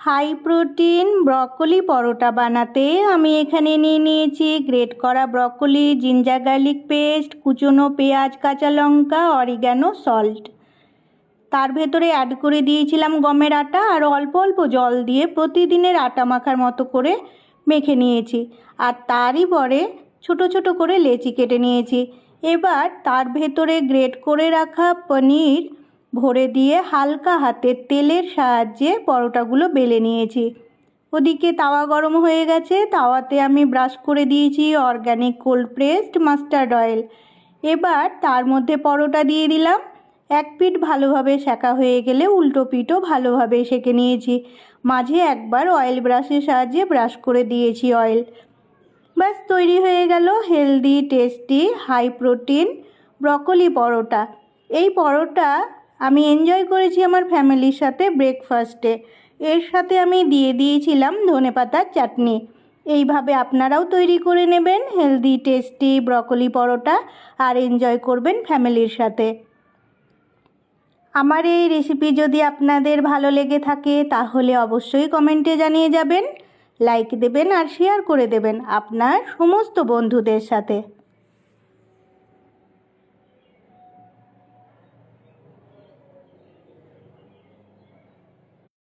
High protein broccoli পরোটা বানাতে আমি এখানে নিয়ে নিয়েছি গ্রেট করা ব্রকলি, জিঞ্জার গার্লিক পেস্ট, কুচনো পেঁয়াজ, কাঁচা লঙ্কা, অরিগ্যানো, সল্ট। তার ভেতরে অ্যাড করে দিয়েছিলাম গমের আটা আর অল্প অল্প জল দিয়ে প্রতিদিনের আটা মাখার মতো করে মেখে নিয়েছি। আর তারই পরে ছোট ছোট করে লেচি কেটে নিয়েছি। এবার তার ভেতরে গ্রেট করে রাখা পনির ভরে দিয়ে হালকা হাতে তেলের সাহায্যে পরোটাগুলো বেলে নিয়েছি। ওদিকে তাওয়া গরম হয়ে গেছে, তাওয়াতে আমি ব্রাশ করে দিয়েছি organic cold pressed mustard oil. এবার তার মধ্যে পরোটা দিয়ে দিলাম। এক পিঠ ভালোভাবে সেঁকা হয়ে গেলে উল্টো পিঠও ভালোভাবে সেঁকে নিয়েছি। মাঝে একবার অয়েল ব্রাশের সাহায্যে ব্রাশ করে দিয়েছি অয়েল। ব্যাস তৈরি হয়ে গেল healthy tasty high protein broccoli paratha. এই পরোটা আমি এনজয় করেছি আমার ফ্যামিলির সাথে ব্রেকফাস্টে। এর সাথে আমি দিয়ে দিয়েছিলাম ধনেপাতার চাটনি। এইভাবে আপনারাও তৈরি করে নেবেন হেলদি টেস্টি ব্রকলি পরোটা আর এনজয় করবেন ফ্যামিলির সাথে। আমার এই রেসিপি যদি আপনাদের ভালো লেগে থাকে তাহলে অবশ্যই কমেন্টে জানিয়ে যাবেন, লাইক দেবেন আর শেয়ার করে দেবেন আপনার সমস্ত বন্ধুদের সাথে।